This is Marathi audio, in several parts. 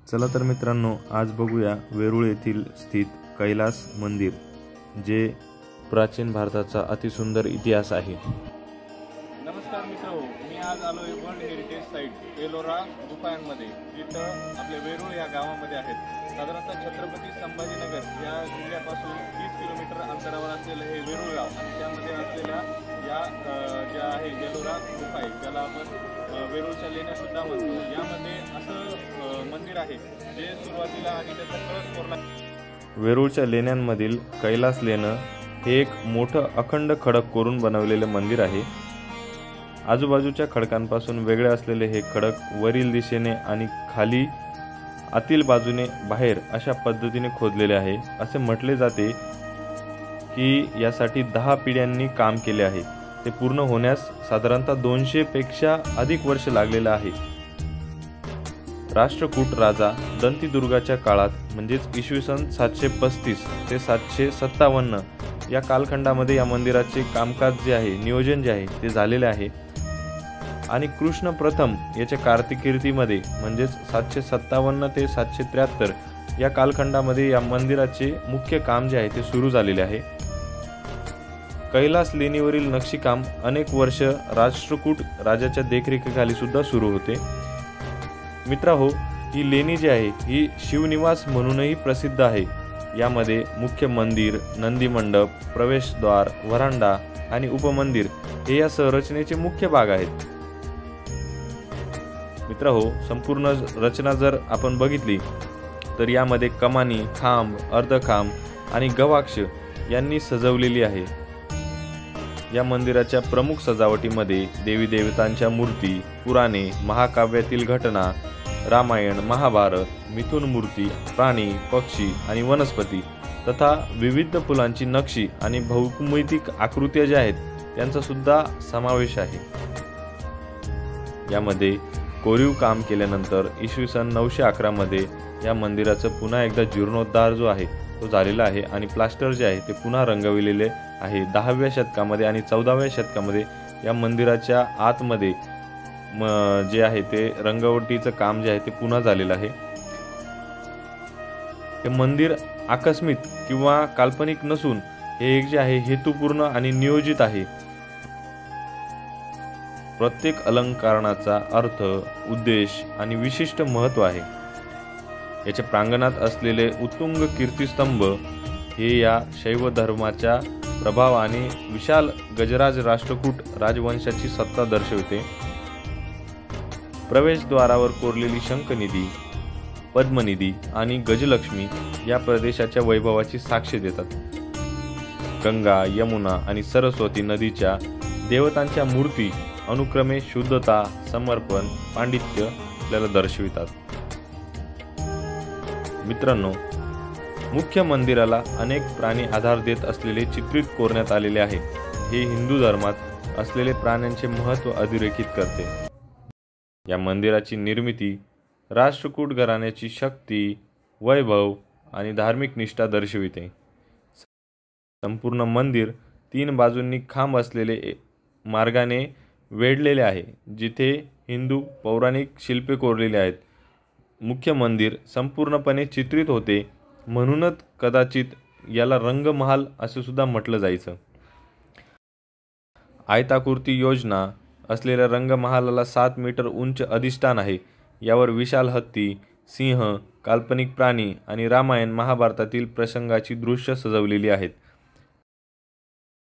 चला तर मित्रांनो, आज बघूया वेरूळ येथील स्थित कैलास मंदिर, जे प्राचीन भारताचा अतिसुंदर इतिहास आहे। नमस्कार मित्रांनो, मी आज आलोय वर्ल्ड हेरिटेज साइट एलोरा गुफांमध्ये, जिथं आपले वेरूळ या गावामध्ये आहेत। साधारणतः छत्रपती संभाजीनगर या जिल्ह्यापासून 30 किलोमीटर अंतरावर असलेले हे वेरूळ गाव आणि त्यामध्ये असलेल्या या ज्या आहे एलोरा गुफा आहे, ज्याला आपण वेरूळच्या लेण्या सुद्धा म्हणतो। यामध्ये असं मंदिर आहे जे सुरुवातीला आणि त्याचा कळस कोरला। वेरूळच्या लेण्यांमधील कैलास लेणं हे एक मोठं अखंड खडक कोरून बनवलेले मंदिर आहे। आजूबाजूच्या खडकांपासून वेगळे असलेले हे खडक वरील दिशेने आणि खाली आतील बाजूने बाहेर अशा पद्धतीने खोदलेले आहे। असे म्हटले जाते की यासाठी 10 पिढ्यांनी काम केले आहे। ते पूर्ण होण्यास साधारणतः 200 पेक्षा अधिक वर्ष लागलेले आहे। राष्ट्रकूट राजा दंतीदुर्गाच्या काळात म्हणजेच इसवी सन 735 ते 757 या कालखंडामध्ये या मंदिराचे कामकाज जे आहे, नियोजन जे आहे ते झालेले आहे। आणि कृष्ण प्रथम याच्या कारकीर्दीमध्ये म्हणजेच 757 ते 773 या कालखंडामध्ये या मंदिराचे मुख्य काम जे आहे ते सुरू झालेले आहे। कैलास लेणीवरील नक्षीकाम अनेक वर्ष राष्ट्रकूट राजाच्या देखरेखीखाली सुद्धा सुरू होते। मित्रहो, ही लेणी जी आहे ही शिवनिवास म्हणूनही प्रसिद्ध आहे। यामध्ये मुख्य मंदिर, नंदी मंडप, प्रवेशद्वार, व्हरांडा आणि उपमंदिर हे या संरचनेचे मुख्य भाग आहेत। मित्रहो, संपूर्ण रचना जर आपण बघितली तर यामध्ये कमानी, खांब, अर्धखांब आणि गवाक्ष यांनी सजवलेली आहे। या मंदिराच्या प्रमुख सजावटीमध्ये देवी देवतांच्या मूर्ती, पुराणे, महाकाव्यातील घटना, रामायण, महाभारत, मिथुन मूर्ती, प्राणी, पक्षी आणि वनस्पती तथा विविध फुलांची नक्षी आणि भौमितिक आकृत्या ज्या आहेत त्यांचा सुद्धा समावेश आहे। यामध्ये कोरीव काम केल्यानंतर इसवी सन 911 मध्ये या मंदिराचं पुन्हा एकदा जीर्णोद्धार जो आहे तो झालेला आहे आणि प्लास्टर जे आहे ते पुन्हा रंगविलेले आहे। 10व्या शतकामध्ये आणि 14व्या शतकामध्ये या मंदिराच्या आतमध्ये जे आहे ते रंगवटीचं काम जे आहे ते पुन्हा झालेलं आहे। हे मंदिर आकस्मिक किंवा काल्पनिक नसून हे एक जे आहे हेतुपूर्ण आणि नियोजित आहे। प्रत्येक अलंकरणाचा अर्थ, उद्देश आणि विशिष्ट महत्त्व आहे। याच्या प्रांगणात असलेले उत्तुंग कीर्तिस्तंभ हे या शैव धर्माच्या प्रभाव आणि विशाल गजराज राष्ट्रकूट राजवंशाची सत्ता दर्शवते। प्रवेशद्वारावर कोरलेली शंखनिधी, पद्मनिधी आणि गजलक्ष्मी या प्रदेशाच्या वैभवाची साक्ष देतात। गंगा, यमुना आणि सरस्वती नदीच्या देवतांच्या मूर्ती अनुक्रमे शुद्धता, समर्पण, पांडित्य आपल्याला दर्शवितात। मित्रांनो, मुख्य मंदिराला अनेक प्राणी आधार देत असलेले चित्रित कोरण्यात आलेले आहे। हे हिंदू धर्मात असलेले प्राण्यांचे महत्त्व अधोरेखित करते। या मंदिराची निर्मिती राष्ट्रकूट घराण्याची शक्ती, वैभव आणि धार्मिक निष्ठा दर्शविते। संपूर्ण मंदिर 3 बाजूंनी खांब असलेले मार्गाने वेढलेले आहे, जिथे हिंदू पौराणिक शिल्पे कोरलेली आहेत। मुख्य मंदिर संपूर्णपणे चित्रित होते, म्हणूनच कदाचित याला रंगमहाल असे सुद्धा म्हटलं जायचं। आयताकृती योजना असलेल्या रंगमहालाला 7 मीटर उंच अधिष्ठान आहे। यावर विशाल हत्ती, सिंह, काल्पनिक प्राणी आणि रामायण महाभारतातील प्रसंगाची दृश्य सजवलेली आहेत।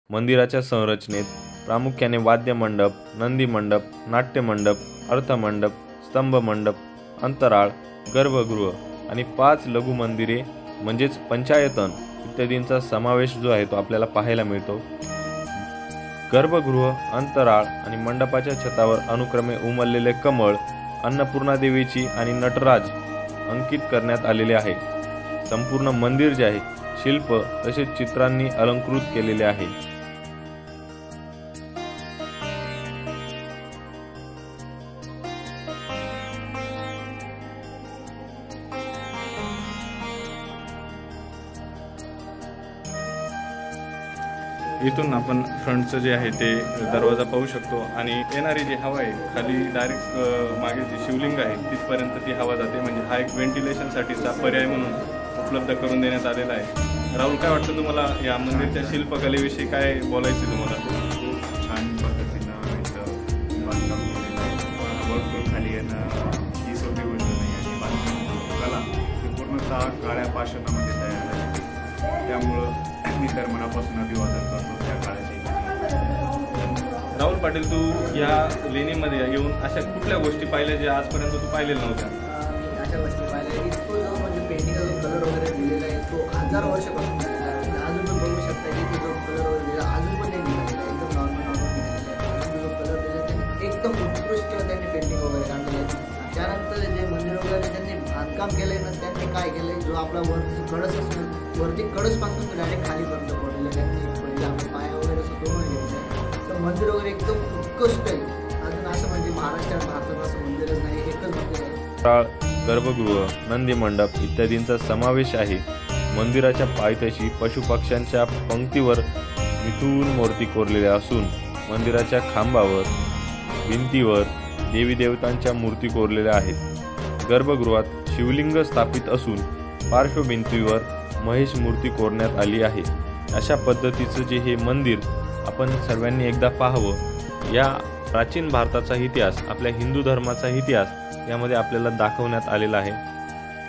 मंदिराच्या संरचनेत प्रामुख्याने वाद्य मंडप, नंदी मंडप, नाट्य मंडप, अर्थमंडप, स्तंभ मंडप, अंतराळ, गर्भगृह आणि 5 लघु मंदिरे म्हणजेच पंचायतन इत्यादींचा समावेश जो आहे तो आपल्याला पाहायला मिळतो। गर्भगृह, अंतराळ आणि मंडपाच्या छतावर अनुक्रमे उमललेले कमळ, अन्नपूर्णा देवीची आणि नटराज अंकित करण्यात आलेले आहे। संपूर्ण मंदिर जे आहे शिल्प तसेच चित्रांनी अलंकृत केलेले आहे। इथून आपण फ्रंटचं जे आहे ते दरवाजा पाहू शकतो आणि येणारी जी हवा आहे खाली डायरेक्ट मागे जी शिवलिंग आहे तिथपर्यंत ती हवा जाते. म्हणजे हा एक व्हेंटिलेशनसाठीचा पर्याय म्हणून उपलब्ध करून देण्यात आलेला आहे. राहुल, काय वाटतं तुम्हाला या मंदिरच्या शिल्पकलेविषयी काय बोलायचं तुम्हाला? छान पद्धतीनं इथं बांधकाम केलेलं आहे. वरतून खाली येणं ही सोपी गोष्ट नाही आणि बांधकाम कला ही पूर्णतः काळ्या पाषाणामध्ये तयार झाली. त्यामुळं मी तर मनापासून अभिवादन करतो त्या काळाची. राहुल पाटील, तू या लेणीमध्ये येऊन अशा कुठल्या गोष्टी पाहिल्या ज्या आजपर्यंत तू पाहिलेल्या नव्हत्या? अशा गोष्टी पाहिल्या की तो जो म्हणजे पेंटिंगचा जो कलर वगैरे दिलेला आहे तो 1000 वर्षापासून दिलेला आहे. तुम्ही अजून पण बघू शकता की तो जो कलर वगैरे दिला अजून पण नाही दिलेला आहे. एकदम नॉर्मल दिलेला आहे. अजून जो कलर दिला त्यांनी एकदम उत्कृष्ट त्यांनी पेंटिंग वगैरे काढलेलं आहे. त्यानंतर जे मंदिर वगैरे त्यांनी बांधकाम केलंय ना, त्यांनी काय केलंय, जो आपला वरती कळस असतो वरती कळसपासून डायरेक्ट खालीपर्यंत पडलेलं आहे. त्यांनी म्हणजे आपण पाया वगैरे असं दोन घ्यायचं आहे. तर मंदिर वगैरे एकदम उत्कृष्ट आहे. अजून असं म्हणजे महाराष्ट्रात भारतात असं मंदिरच नाही, एकच मंदिर आहे. गर्भगृह, नंदी मंडप इत्यादींचा समावेश आहे. मंदिराच्या पायथ्याशी पशुपक्ष्यांच्या पंक्तीवर मिथून मूर्ती कोरलेल्या असून मंदिराच्या खांबावर, भिंतीवर देवी देवतांच्या मूर्ती कोरलेल्या आहेत. गर्भगृहात शिवलिंग स्थापित असून पार्श्वभिंतीवर महेश मूर्ती कोरण्यात आली आहे. अशा पद्धतीचं जे हे मंदिर आपण सर्वांनी एकदा पाहावं. या प्राचीन भारताचा इतिहास, आपल्या हिंदू धर्माचा इतिहास यामध्ये आपल्याला दाखवण्यात आलेला आहे.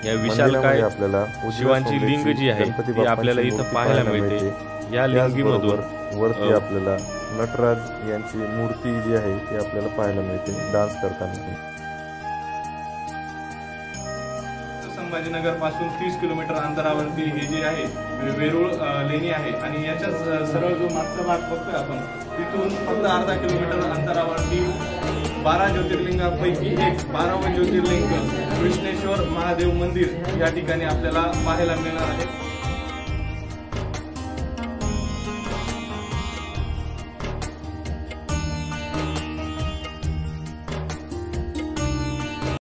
या विशालकाय आपल्याला शिवांची लिंग जी आहे ती आपल्याला इथं पाहायला मिळते. या लिंगीमधून वरती आपल्याला नटराज यांची मूर्ती जी आहे ती आपल्याला पाहायला मिळते डान्स करताना. संभाजीनगर पासून 30 किलोमीटर अंतरावरती हे जे आहे वेरूळ लेणी आहे आणि याच्या सरळ जो मागचा भाग बघतोय आपण तिथून फक्त अर्धा किलोमीटर अंतरावरती 12 ज्योतिर्लिंगापैकी एक 12वं ज्योतिर्लिंग कृष्णेश्वर महादेव मंदिर या ठिकाणी आपल्याला पाहायला मिळणार आहे.